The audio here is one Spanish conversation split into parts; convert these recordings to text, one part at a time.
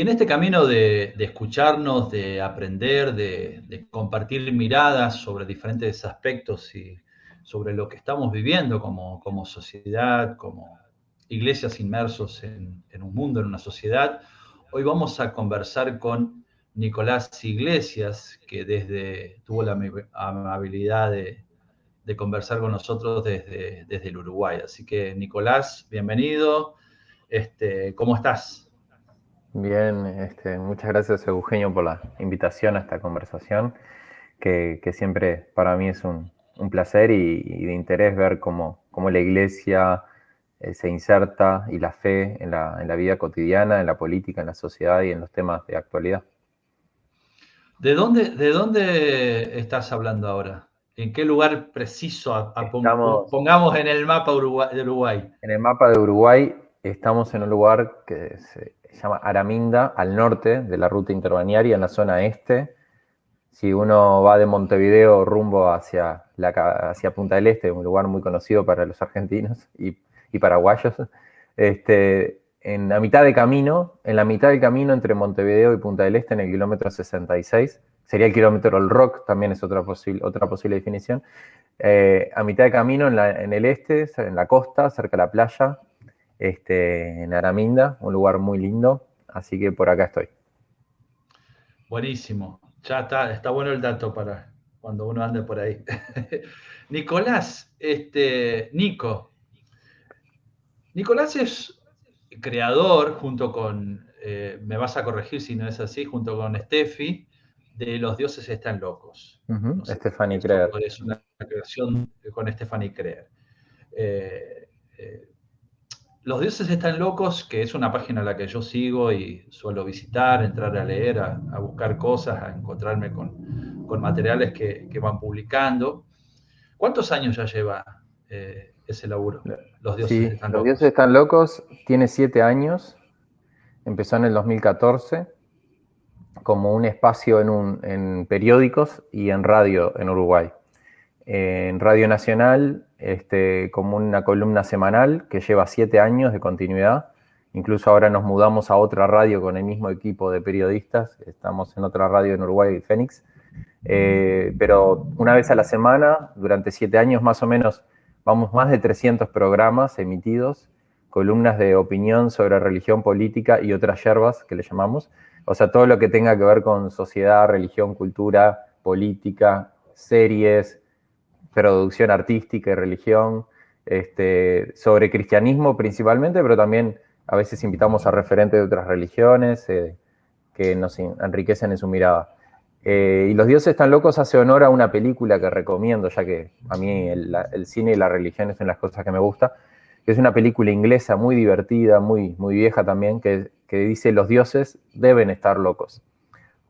en este camino de escucharnos, de aprender, de compartir miradas sobre diferentes aspectos y sobre lo que estamos viviendo como sociedad, como iglesias inmersos en un mundo, en una sociedad, hoy vamos a conversar con Nicolás Iglesias, que tuvo la amabilidad de conversar con nosotros desde el Uruguay. Así que, Nicolás, bienvenido. ¿Cómo estás? Bien, muchas gracias Eugenio por la invitación a esta conversación, que siempre para mí es un placer y de interés ver cómo la iglesia se inserta y la fe en la vida cotidiana, en la política, en la sociedad y en los temas de actualidad. ¿De dónde estás hablando ahora? ¿En qué lugar preciso Estamos pongamos en el mapa de Uruguay? en el mapa de Uruguay, estamos en un lugar que se llama Araminda, al norte de la ruta interbalnearia, en la zona este. Si uno va de Montevideo rumbo hacia Punta del Este, un lugar muy conocido para los argentinos y paraguayos, en la mitad del camino entre Montevideo y Punta del Este, en el kilómetro 66, sería el kilómetro del Rock, también es otra posible definición. A mitad de camino en el este, en la costa, cerca de la playa, en Araminda, un lugar muy lindo, así que por acá estoy. Buenísimo. Ya está bueno el dato para cuando uno ande por ahí. Nicolás, Nicolás es creador, junto con, me vas a corregir si no es así, junto con Steffi, de Los dioses están locos. No sé, Stephanie esto Creer. es una creación con Stephanie Creer. Eh, eh, Los dioses están locos, que es una página a la que yo sigo y suelo visitar, entrar a leer, a buscar cosas, a encontrarme con materiales que van publicando. ¿Cuántos años ya lleva ese laburo? Los dioses Sí, están Los dioses locos. están locos, tiene 7 años, empezó en el 2014 como un espacio en periódicos y en radio en Uruguay. En Radio Nacional, como una columna semanal que lleva 7 años de continuidad. Incluso ahora nos mudamos a otra radio con el mismo equipo de periodistas. Estamos en otra radio en Uruguay, Fénix. Pero una vez a la semana, durante 7 años más o menos, vamos más de 300 programas emitidos, columnas de opinión sobre religión, política y otras yerbas que le llamamos. O sea, todo lo que tenga que ver con sociedad, religión, cultura, política, series, producción artística y religión, sobre cristianismo principalmente, pero también a veces invitamos a referentes de otras religiones que nos enriquecen en su mirada. Y Los dioses están locos hace honor a una película que recomiendo, ya que a mí el cine y la religión son las cosas que me gustan, que es una película inglesa muy divertida, muy vieja también, que dice Los dioses deben estar locos.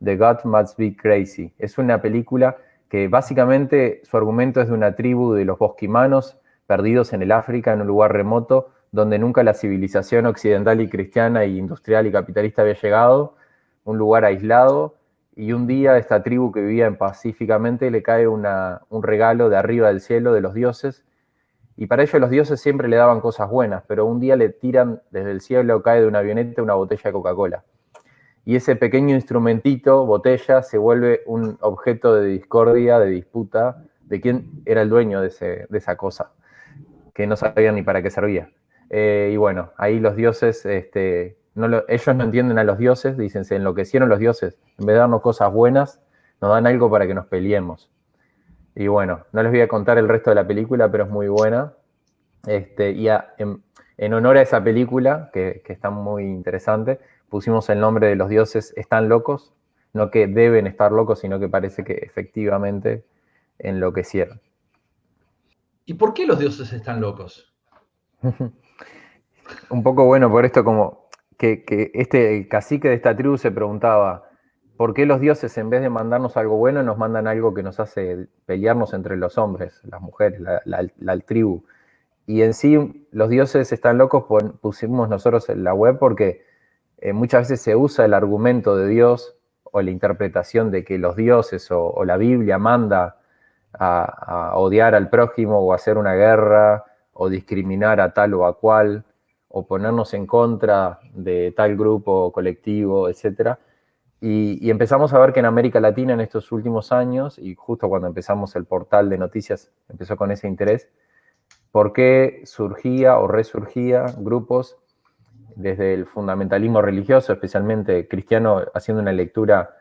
The God Must Be Crazy. Es una película que básicamente su argumento es de una tribu de los bosquimanos perdidos en el África, en un lugar remoto, donde nunca la civilización occidental y cristiana y industrial y capitalista había llegado, un lugar aislado, y un día esta tribu que vivía pacíficamente le cae un regalo de arriba del cielo de los dioses, y para ellos los dioses siempre le daban cosas buenas, pero un día le tiran desde el cielo, cae de una avioneta una botella de Coca-Cola. Y ese pequeño instrumentito, botella, se vuelve un objeto de discordia, de disputa, de quién era el dueño de esa cosa, que no sabían ni para qué servía. Y bueno, ahí los dioses, ellos no entienden a los dioses, dicen, se enloquecieron los dioses, en vez de darnos cosas buenas, nos dan algo para que nos peleemos. Y bueno, no les voy a contar el resto de la película, pero es muy buena. En honor a esa película, que está muy interesante, pusimos el nombre de Los dioses están locos, no que deben estar locos, sino que parece que efectivamente enloquecieron. ¿Y por qué los dioses están locos? Un poco bueno por esto, como que este cacique de esta tribu se preguntaba, ¿por qué los dioses en vez de mandarnos algo bueno nos mandan algo que nos hace pelearnos entre los hombres, las mujeres, la tribu? Y en sí, los dioses están locos, pusimos nosotros en la web porque muchas veces se usa el argumento de Dios o la interpretación de que los dioses o la Biblia manda a odiar al prójimo o hacer una guerra o discriminar a tal o a cual o ponernos en contra de tal grupo, colectivo, etcétera. Y empezamos a ver que en América Latina en estos últimos años, y justo cuando empezamos el portal de noticias, empezó con ese interés, por qué surgía o resurgía grupos desde el fundamentalismo religioso, especialmente cristiano, haciendo una lectura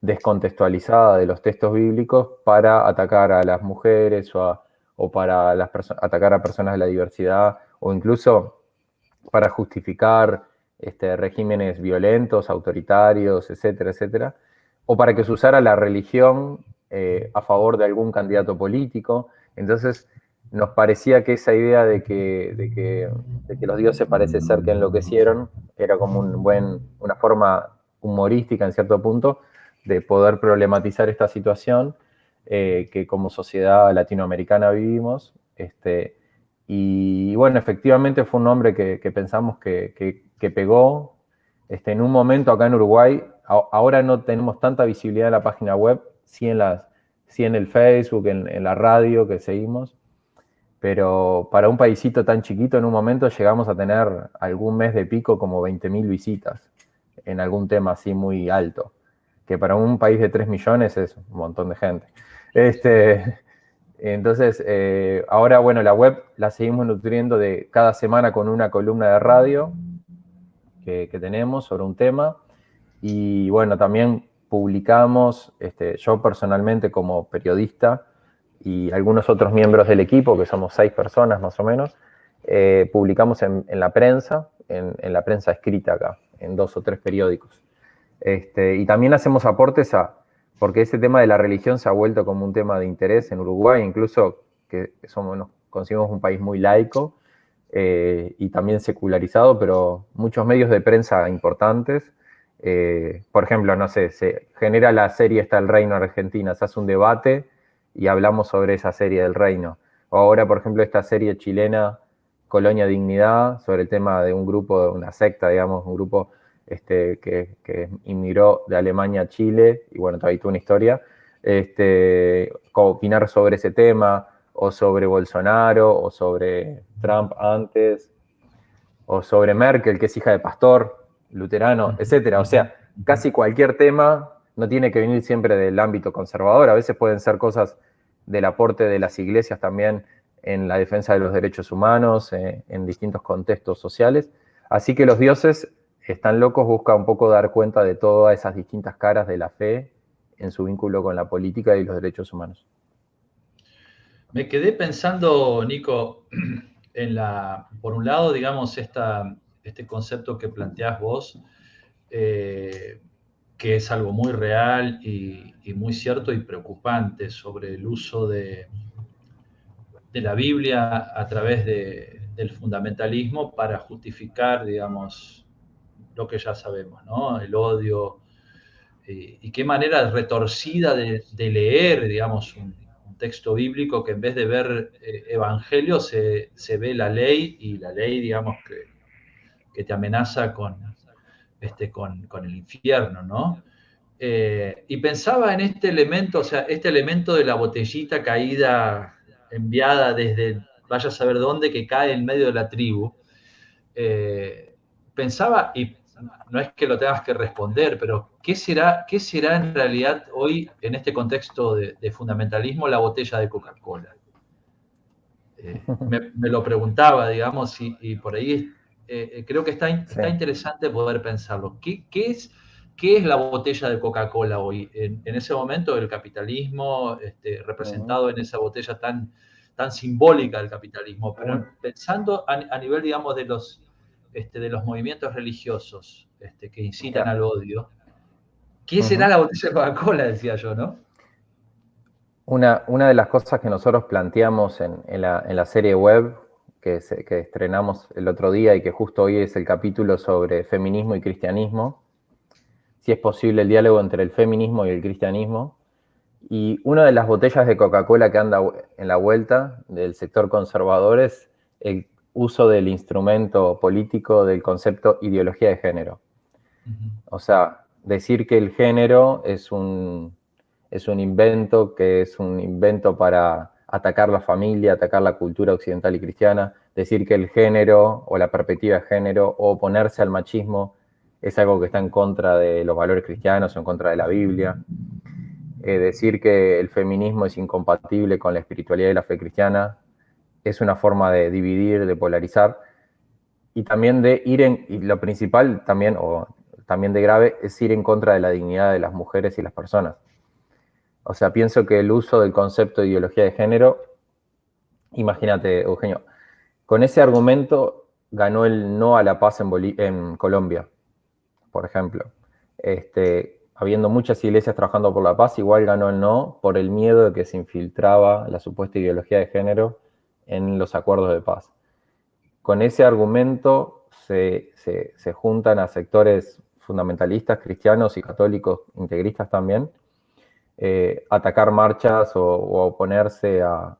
descontextualizada de los textos bíblicos para atacar a las mujeres o para atacar a personas de la diversidad, o incluso para justificar regímenes violentos, autoritarios, etcétera, etcétera, o para que se usara la religión a favor de algún candidato político. Entonces, nos parecía que esa idea de que los dioses parece ser que enloquecieron era como una forma humorística en cierto punto de poder problematizar esta situación que como sociedad latinoamericana vivimos. Y bueno, efectivamente fue un nombre que pensamos que pegó. En un momento acá en Uruguay, ahora no tenemos tanta visibilidad en la página web, sí en el Facebook, en la radio que seguimos, pero para un paisito tan chiquito en un momento llegamos a tener algún mes de pico como 20.000 visitas en algún tema así muy alto, que para un país de 3 millones es un montón de gente. Entonces, ahora, bueno, la web la seguimos nutriendo de cada semana con una columna de radio que tenemos sobre un tema. Y bueno, también publicamos, yo personalmente como periodista y algunos otros miembros del equipo, que somos 6 personas más o menos, publicamos en la prensa, en la prensa escrita acá, en 2 o 3 periódicos. Y también hacemos aportes porque ese tema de la religión se ha vuelto como un tema de interés en Uruguay, incluso que nos consideramos un país muy laico y también secularizado, pero muchos medios de prensa importantes. Por ejemplo, no sé, se genera la serie esta El Reino Argentina, se hace un debate y hablamos sobre esa serie del Reino. O ahora, por ejemplo, esta serie chilena, Colonia Dignidad, sobre el tema de un grupo, una secta, digamos, un grupo que inmigró de Alemania a Chile, y bueno, todavía tuvo una historia, opinar sobre ese tema, o sobre Bolsonaro, o sobre Trump antes, o sobre Merkel, que es hija de pastor, luterano, etcétera. O sea, casi cualquier tema no tiene que venir siempre del ámbito conservador, a veces pueden ser cosas del aporte de las iglesias también en la defensa de los derechos humanos, en distintos contextos sociales. Así que Los Dioses Están Locos busca un poco dar cuenta de todas esas distintas caras de la fe en su vínculo con la política y los derechos humanos. Me quedé pensando, Nico, por un lado, digamos, este concepto que planteás vos, que es algo muy real y muy cierto y preocupante sobre el uso de la Biblia a través del fundamentalismo para justificar, digamos, lo que ya sabemos, ¿no? El odio, y qué manera retorcida de leer, digamos, un texto bíblico, que en vez de ver evangelio se ve la ley, y la ley, digamos, que te amenaza con el infierno, ¿no? Y pensaba en este elemento, o sea, este elemento de la botellita caída, enviada desde vaya a saber dónde, que cae en medio de la tribu. Pensaba, y no es que lo tengas que responder, pero ¿qué será en realidad hoy, en este contexto de fundamentalismo, la botella de Coca-Cola? Me lo preguntaba, digamos, y por ahí creo que está interesante poder pensarlo. ¿Qué es la botella de Coca-Cola hoy? En ese momento, el capitalismo, representado en esa botella tan simbólica del capitalismo, pero pensando a nivel, digamos, de los movimientos religiosos que incitan al odio, ¿qué será la botella de Coca-Cola? Decía yo, ¿no? Una de las cosas que nosotros planteamos en la serie web que estrenamos el otro día y que justo hoy es el capítulo sobre feminismo y cristianismo, si es posible el diálogo entre el feminismo y el cristianismo, y una de las botellas de Coca-Cola que anda en la vuelta del sector conservador es el uso del instrumento político del concepto ideología de género. O sea, decir que el género es un invento, que es un invento para atacar la familia, atacar la cultura occidental y cristiana, decir que el género o la perspectiva de género o oponerse al machismo es algo que está en contra de los valores cristianos o en contra de la Biblia. Decir que el feminismo es incompatible con la espiritualidad y la fe cristiana es una forma de dividir, de polarizar, y también de ir y lo principal también, o también de grave, es ir en contra de la dignidad de las mujeres y las personas. O sea, pienso que el uso del concepto de ideología de género, imagínate, Eugenio, con ese argumento ganó el no a la paz en Colombia, por ejemplo. Habiendo muchas iglesias trabajando por la paz, igual ganó el no por el miedo de que se infiltraba la supuesta ideología de género en los acuerdos de paz. Con ese argumento se juntan a sectores fundamentalistas, cristianos y católicos integristas también, atacar marchas o oponerse a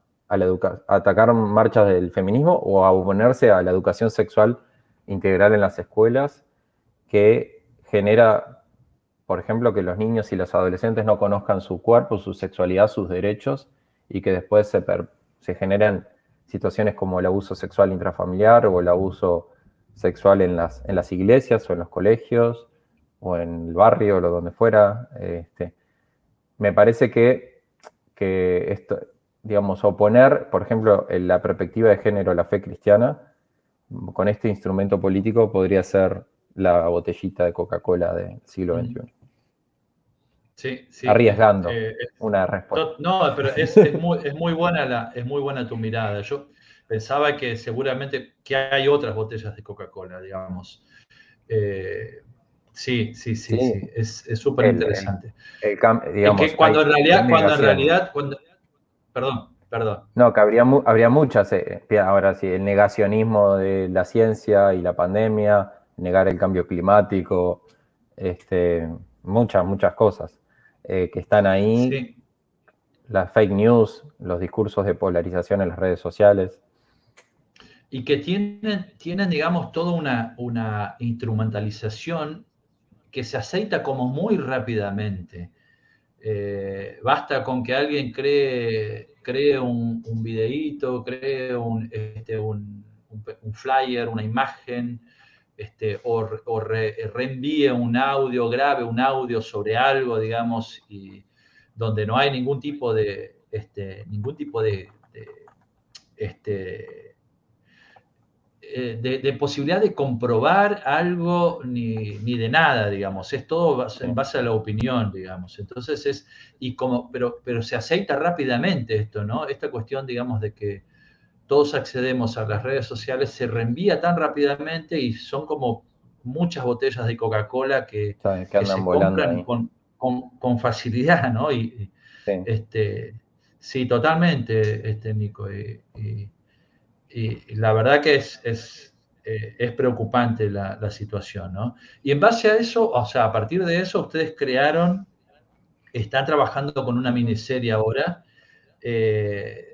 atacar marchas del feminismo o a oponerse a la educación sexual integral en las escuelas, que genera, por ejemplo, que los niños y los adolescentes no conozcan su cuerpo, su sexualidad, sus derechos, y que después se generan situaciones como el abuso sexual intrafamiliar o el abuso sexual en las iglesias o en los colegios o en el barrio o donde fuera. Me parece que esto, digamos, oponer, por ejemplo, la perspectiva de género a la fe cristiana, con este instrumento político podría ser la botellita de Coca-Cola del siglo XXI. Sí, sí. Arriesgando una respuesta. No, pero es muy buena tu mirada. Yo pensaba que seguramente que hay otras botellas de Coca-Cola, digamos. Sí. Es súper interesante. Digamos, que cuando en realidad, perdón. No, que habría muchas. Ahora sí, el negacionismo de la ciencia y la pandemia, negar el cambio climático, muchas cosas que están ahí. Sí. Las fake news, los discursos de polarización en las redes sociales. Y que tienen digamos, toda una instrumentalización que se aceita como muy rápidamente. Basta con que alguien cree un videíto, cree un flyer, una imagen, reenvíe un audio, grabe un audio sobre algo, digamos, y donde no hay ningún tipo de posibilidad de comprobar algo ni de nada, digamos. Es todo en base a la opinión, digamos. Entonces pero se aceita rápidamente esto, ¿no? Esta cuestión, digamos, de que todos accedemos a las redes sociales se reenvía tan rápidamente y son como muchas botellas de Coca-Cola que se compran con facilidad, ¿no? Sí. Sí, totalmente, Nico. Y la verdad que es preocupante la situación, ¿no? Y en base a eso, o sea, a partir de eso, ustedes están trabajando con una miniserie ahora,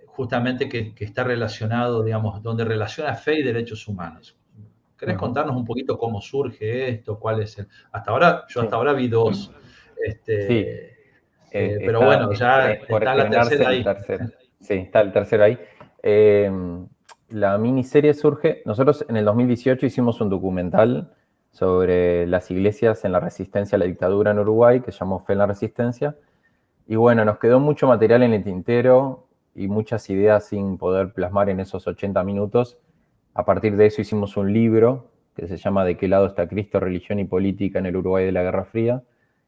justamente que está relacionado, digamos, donde relaciona fe y derechos humanos. ¿Querés contarnos un poquito cómo surge esto? ¿Cuál es hasta ahora vi dos. Sí. Pero bueno, ya por está la tercera ahí. Sí, está el tercero ahí. La miniserie surge, nosotros en el 2018 hicimos un documental sobre las iglesias en la resistencia a la dictadura en Uruguay, que se llamó Fe en la Resistencia, y bueno, nos quedó mucho material en el tintero y muchas ideas sin poder plasmar en esos 80 minutos. A partir de eso hicimos un libro que se llama ¿De qué lado está Cristo, religión y política en el Uruguay de la Guerra Fría?,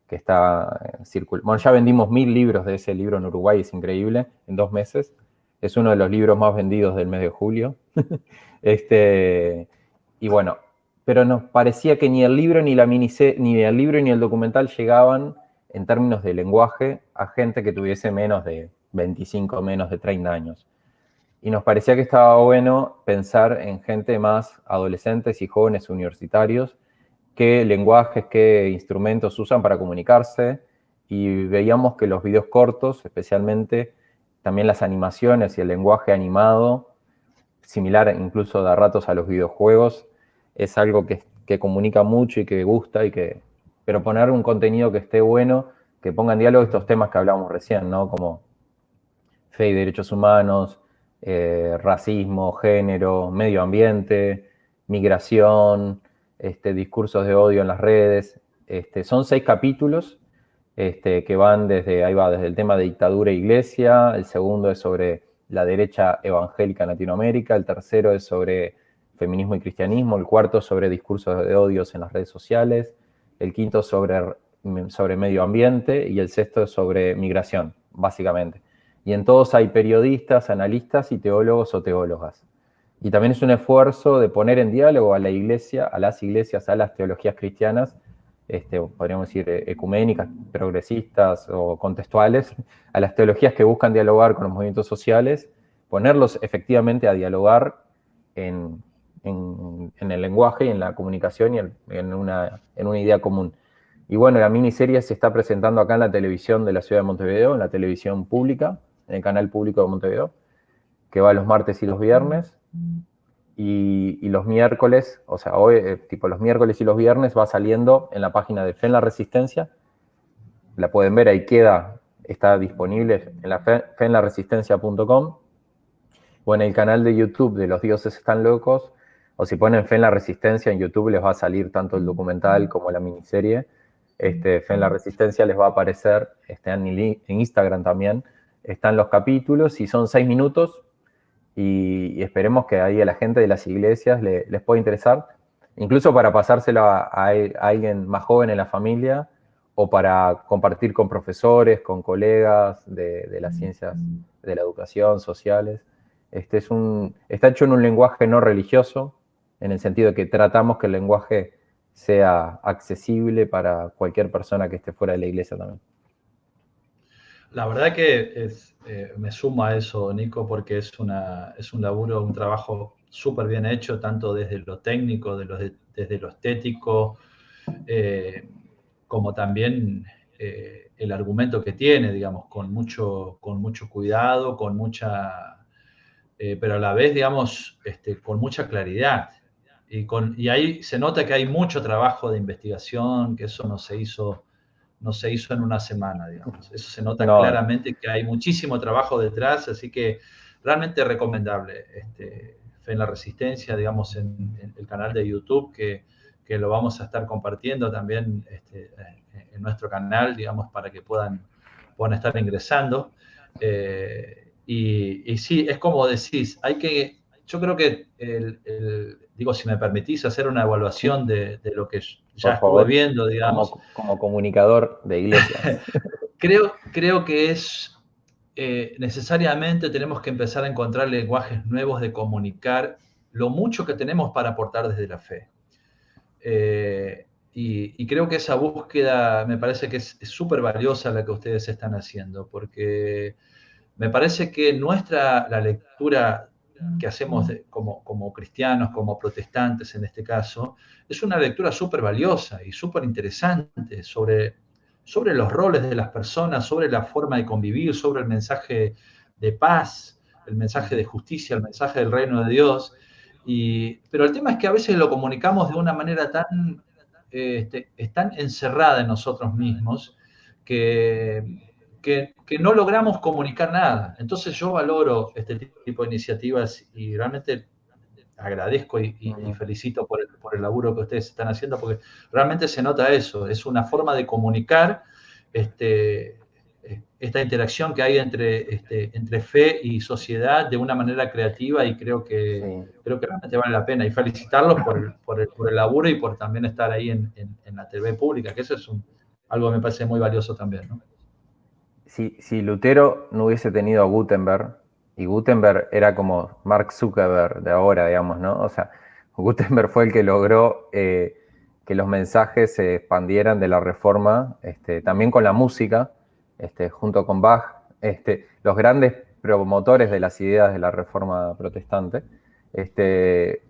que está circulando. Bueno, ya vendimos 1000 libros de ese libro en Uruguay, es increíble, en 2 meses. Es uno de los libros más vendidos del mes de julio. Y bueno, pero nos parecía que ni el libro ni el libro ni el documental llegaban en términos de lenguaje a gente que tuviese menos de 25, menos de 30 años. Y nos parecía que estaba bueno pensar en gente más adolescentes y jóvenes universitarios, qué lenguajes, qué instrumentos usan para comunicarse, y veíamos que los videos cortos, especialmente también las animaciones y el lenguaje animado, similar incluso de ratos a los videojuegos, es algo que comunica mucho y que gusta, pero poner un contenido que esté bueno, que ponga en diálogo estos temas que hablábamos recién, ¿no? Como fe y derechos humanos, racismo, género, medio ambiente, migración, discursos de odio en las redes. Son 6 capítulos que van desde el tema de dictadura e iglesia, el segundo es sobre la derecha evangélica en Latinoamérica, el tercero es sobre feminismo y cristianismo, el cuarto sobre discursos de odios en las redes sociales, el quinto sobre medio ambiente y el sexto sobre migración, básicamente. Y en todos hay periodistas, analistas y teólogos o teólogas. Y también es un esfuerzo de poner en diálogo a la iglesia, a las iglesias, a las teologías cristianas, podríamos decir ecuménicas, progresistas o contextuales, a las teologías que buscan dialogar con los movimientos sociales, ponerlos efectivamente a dialogar en el lenguaje y en la comunicación y en una idea común. Y bueno, la miniserie se está presentando acá en la televisión de la ciudad de Montevideo, en la televisión pública, en el canal público de Montevideo, que va los martes y los viernes. Y los miércoles, o sea, hoy, los miércoles y los viernes va saliendo en la página de Fe en la Resistencia. La pueden ver, ahí está disponible en la feenlaresistencia.com o en el canal de YouTube de Los Dioses Están Locos, o si ponen Fe en la Resistencia en YouTube les va a salir tanto el documental como la miniserie. Fe en la Resistencia les va a aparecer, en Instagram también, están los capítulos y son 6 minutos y esperemos que ahí a la gente de las iglesias les pueda interesar, incluso para pasárselo a alguien más joven en la familia o para compartir con profesores, con colegas de las ciencias de la educación, sociales. Está hecho en un lenguaje no religioso, en el sentido de que tratamos que el lenguaje sea accesible para cualquier persona que esté fuera de la iglesia también. La verdad que me sumo a eso, Nico, porque es un laburo, un trabajo súper bien hecho, tanto desde lo técnico, desde lo estético, como también el argumento que tiene, digamos, con mucho cuidado, pero a la vez, digamos, con mucha claridad. Y ahí se nota que hay mucho trabajo de investigación, que eso no se hizo en una semana, digamos. Eso se nota claramente que hay muchísimo trabajo detrás, así que realmente recomendable. Fe en la Resistencia, digamos, en el canal de YouTube, que lo vamos a estar compartiendo también en nuestro canal, digamos, para que puedan estar ingresando. Y sí, es como decís, yo creo que, digo, si me permitís hacer una evaluación de lo que ya estuve viendo, digamos. Como comunicador de iglesias. Creo que necesariamente tenemos que empezar a encontrar lenguajes nuevos de comunicar lo mucho que tenemos para aportar desde la fe. Y creo que esa búsqueda me parece que es súper valiosa la que ustedes están haciendo, porque me parece que la lectura que hacemos como cristianos, como protestantes en este caso, es una lectura súper valiosa y súper interesante sobre los roles de las personas, sobre la forma de convivir, sobre el mensaje de paz, el mensaje de justicia, el mensaje del reino de Dios. Pero el tema es que a veces lo comunicamos de una manera tan encerrada en nosotros mismos que no logramos comunicar nada. Entonces yo valoro este tipo de iniciativas y realmente agradezco y felicito por el laburo que ustedes están haciendo, porque realmente se nota eso, es una forma de comunicar esta interacción que hay entre fe y sociedad de una manera creativa, y creo que realmente vale la pena, y felicitarlos por el laburo y por también estar ahí en la TV pública, que eso es algo que me parece muy valioso también, ¿no? Si Lutero no hubiese tenido a Gutenberg, y Gutenberg era como Mark Zuckerberg de ahora, digamos, ¿no? O sea, Gutenberg fue el que logró que los mensajes se expandieran de la Reforma, también con la música, junto con Bach, los grandes promotores de las ideas de la Reforma protestante.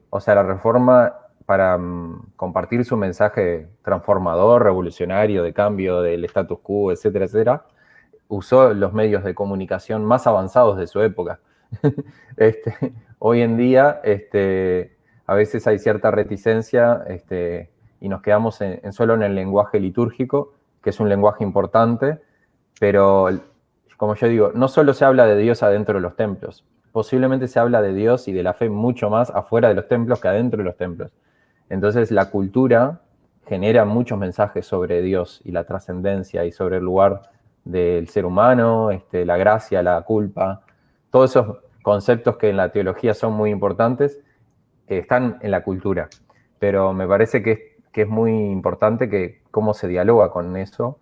O sea, la Reforma, para compartir su mensaje transformador, revolucionario, de cambio del status quo, etcétera, etcétera, usó los medios de comunicación más avanzados de su época. Hoy en día, a veces hay cierta reticencia y nos quedamos solo en el lenguaje litúrgico, que es un lenguaje importante, pero, como yo digo, no solo se habla de Dios adentro de los templos, posiblemente se habla de Dios y de la fe mucho más afuera de los templos que adentro de los templos. Entonces la cultura genera muchos mensajes sobre Dios y la trascendencia y sobre el lugar del ser humano, la gracia, la culpa, todos esos conceptos que en la teología son muy importantes, están en la cultura. Pero me parece que es muy importante que cómo se dialoga con eso,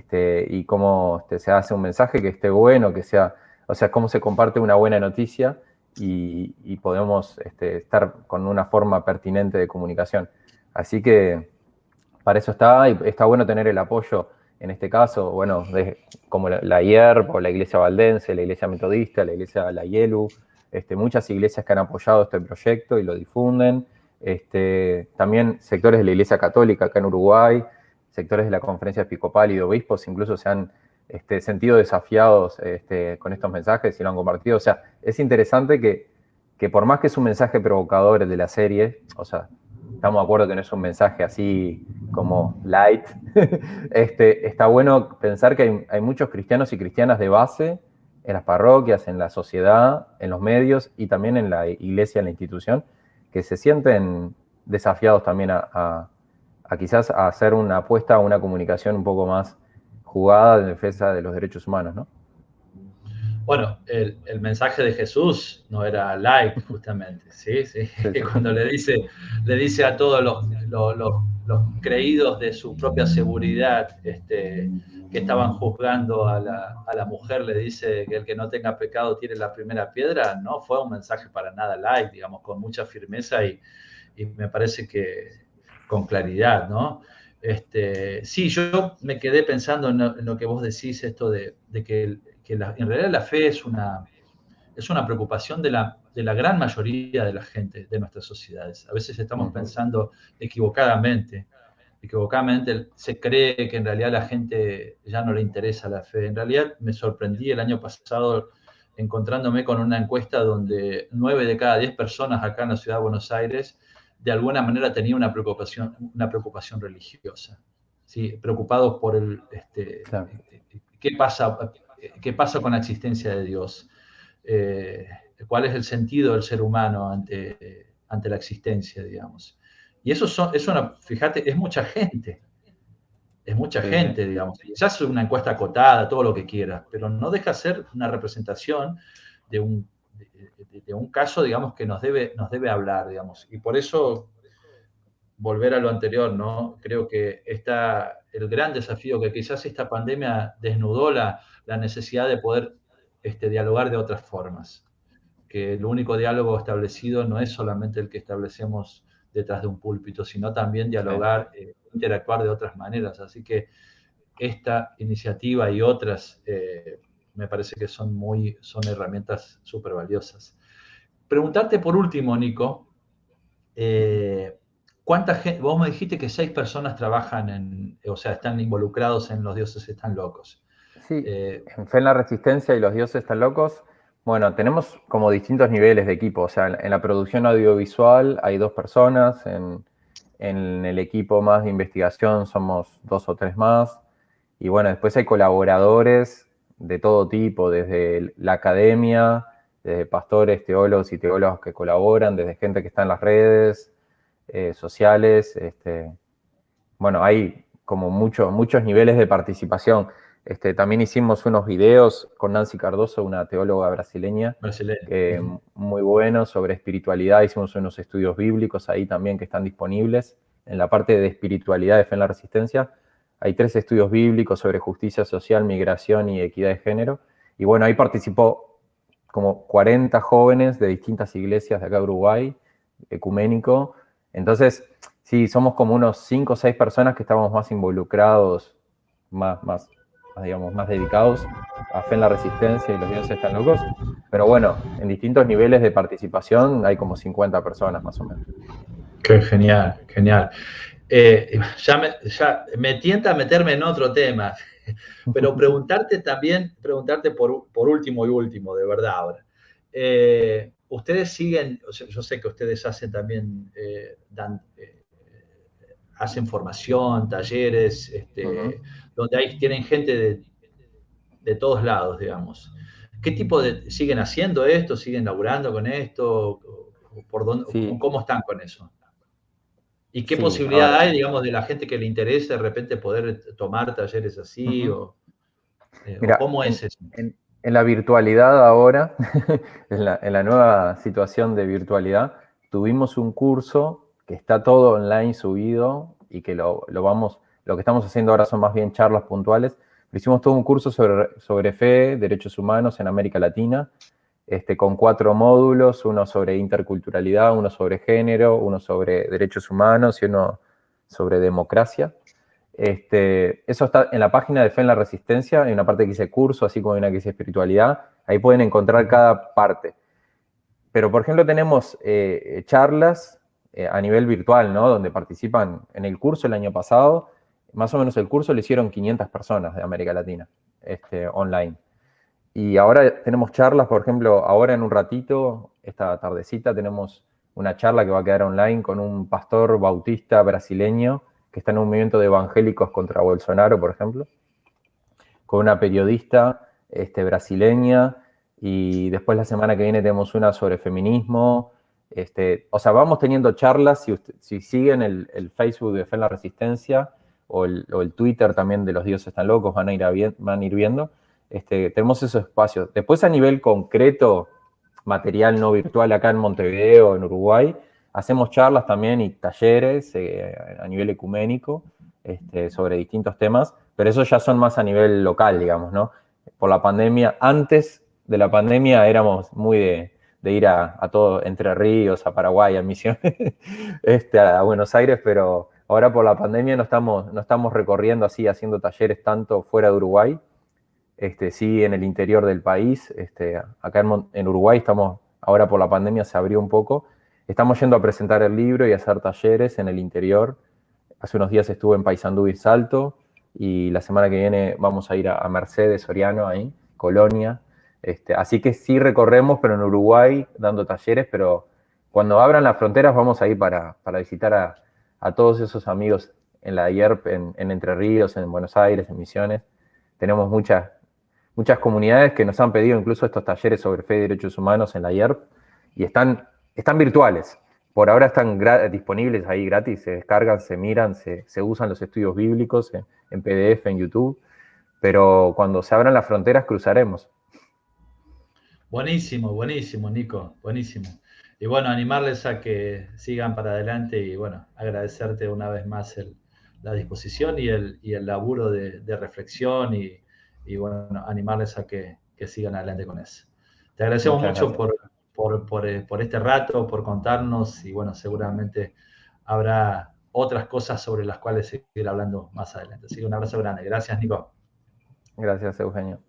y cómo se hace un mensaje que esté bueno, que sea, o sea, cómo se comparte una buena noticia y podemos estar con una forma pertinente de comunicación. Así que para eso está, y está bueno tener el apoyo, en este caso, bueno, como la IERP o la Iglesia Valdense, la Iglesia Metodista, la Iglesia La Yelu, muchas iglesias que han apoyado este proyecto y lo difunden. También sectores de la Iglesia Católica acá en Uruguay, sectores de la Conferencia Episcopal y de Obispos incluso se han sentido desafiados con estos mensajes y lo han compartido. O sea, es interesante que por más que es un mensaje provocador el de la serie, o sea, estamos de acuerdo que no es un mensaje así como light, está bueno pensar que hay muchos cristianos y cristianas de base en las parroquias, en la sociedad, en los medios y también en la iglesia, en la institución, que se sienten desafiados también a quizás a hacer una apuesta a una comunicación un poco más jugada de defensa de los derechos humanos, ¿no? Bueno, el mensaje de Jesús no era like, justamente, ¿sí? Sí. Sí, sí. Cuando le dice a todos los creídos de su propia seguridad, que estaban juzgando a la mujer, le dice que el que no tenga pecado tire la primera piedra, no fue un mensaje para nada like, digamos, con mucha firmeza y me parece que con claridad, ¿no? Sí, yo me quedé pensando en lo que vos decís, esto de que en realidad la fe es una preocupación de la gran mayoría de la gente de nuestras sociedades. A veces estamos pensando equivocadamente se cree que en realidad a la gente ya no le interesa la fe. En realidad me sorprendí el año pasado encontrándome con una encuesta donde 9 de cada 10 personas acá en la ciudad de Buenos Aires de alguna manera tenía una preocupación religiosa, ¿sí? Preocupados por Claro. qué pasa con la existencia de Dios, eh, cuál es el sentido del ser humano ante la existencia, digamos. Y fíjate, es mucha Sí, sí. gente, digamos. Quizás es una encuesta acotada, todo lo que quieras, pero no deja de ser una representación de un caso, digamos, que nos debe hablar, digamos. Y por eso, volver a lo anterior, ¿no? Creo que el gran desafío que quizás esta pandemia desnudó la necesidad de poder dialogar de otras formas, que el único diálogo establecido no es solamente el que establecemos detrás de un púlpito, sino también Sí. dialogar, interactuar de otras maneras. Así que esta iniciativa y otras me parece que son herramientas súper valiosas. Preguntarte por último, Nico, ¿cuánta gente? Vos me dijiste que 6 personas trabajan o sea, están involucrados en Los Dioses Están Locos. Sí, en Fe en la Resistencia y Los Dioses Están Locos, bueno, tenemos como distintos niveles de equipo. O sea, en la producción audiovisual hay 2 personas, en el equipo más de investigación somos 2 o 3 más. Y bueno, después hay colaboradores de todo tipo, desde la academia, desde pastores, teólogos y teólogas que colaboran, desde gente que está en las redes sociales. Bueno, hay como muchos niveles de participación. También hicimos unos videos con Nancy Cardoso, una teóloga brasileña, Brasileño. muy buenos sobre espiritualidad. Hicimos unos estudios bíblicos ahí también que están disponibles. En la parte de espiritualidad de Fe en la Resistencia hay 3 estudios bíblicos sobre justicia social, migración y equidad de género. Y bueno, ahí participó como 40 jóvenes de distintas iglesias de acá de Uruguay, ecuménico. Entonces, sí, somos como unos 5 o 6 personas que estamos más involucrados, digamos, más dedicados a Fe en la Resistencia y Los Dioses Están Locos. Pero bueno, en distintos niveles de participación hay como 50 personas más o menos. Qué genial, genial. Ya me tienta a meterme en otro tema, pero preguntarte por último, de verdad ahora. Ustedes siguen, o sea, yo sé que ustedes hacen también, hacen formación, talleres, donde tienen gente de todos lados, digamos. ¿Qué tipo de, siguen haciendo esto? ¿Siguen laburando con esto? ¿O por dónde, Sí, cómo están con eso? ¿Y qué sí, a posibilidad ver. hay, digamos, de la gente que le interese de repente poder tomar talleres así? Ujú. O Mira, cómo es eso? en la virtualidad ahora, en la nueva situación de virtualidad, tuvimos un curso que está todo online subido y que lo que estamos haciendo ahora son más bien charlas puntuales. Pero hicimos todo un curso sobre fe, derechos humanos en América Latina, con 4 módulos, uno sobre interculturalidad, uno sobre género, uno sobre derechos humanos y uno sobre democracia. Eso está en la página de Fe en la Resistencia, hay una parte que dice curso, así como hay una que dice espiritualidad, ahí pueden encontrar cada parte. Pero, por ejemplo, tenemos charlas a nivel virtual, ¿no? Donde participan en el curso el año pasado, más o menos el curso lo hicieron 500 personas de América Latina, online. Y ahora tenemos charlas, por ejemplo, ahora en un ratito, esta tardecita, tenemos una charla que va a quedar online con un pastor bautista brasileño que está en un movimiento de evangélicos contra Bolsonaro, por ejemplo, con una periodista brasileña, y después la semana que viene tenemos una sobre feminismo. O sea, vamos teniendo charlas, si siguen el Facebook de Fe en la Resistencia o el Twitter también de Los Dioses Están Locos, van a ir viendo. Tenemos esos espacios. Después a nivel concreto, material no virtual acá en Montevideo, en Uruguay, hacemos charlas también y talleres a nivel ecuménico sobre distintos temas, pero esos ya son más a nivel local, digamos, ¿no? Por la pandemia, antes de la pandemia éramos muy de ir a todo, Entre Ríos, a Paraguay, a Misiones, a Buenos Aires, pero ahora por la pandemia no estamos recorriendo así, haciendo talleres tanto fuera de Uruguay, sí en el interior del país. Acá en Uruguay estamos, ahora por la pandemia se abrió un poco, estamos yendo a presentar el libro y a hacer talleres en el interior. Hace unos días estuve en Paysandú y Salto, y la semana que viene vamos a ir a Mercedes, Soriano, ahí, Colonia. Así que sí recorremos, pero en Uruguay, dando talleres, pero cuando abran las fronteras vamos a ir para visitar a todos esos amigos en la IERP, en Entre Ríos, en Buenos Aires, en Misiones. Tenemos muchas comunidades que nos han pedido incluso estos talleres sobre fe y derechos humanos en la IERP, y están virtuales. Por ahora están disponibles ahí gratis, se descargan, se miran, se usan los estudios bíblicos en PDF, en YouTube, pero cuando se abran las fronteras cruzaremos. Buenísimo, buenísimo, Nico, buenísimo. Y bueno, animarles a que sigan para adelante y bueno, agradecerte una vez más la disposición y el laburo de reflexión y bueno, animarles a que sigan adelante con eso. Te agradecemos Muchas mucho gracias. por este rato, por contarnos y bueno, seguramente habrá otras cosas sobre las cuales seguir hablando más adelante. Así que un abrazo grande. Gracias, Nico. Gracias, Eugenio.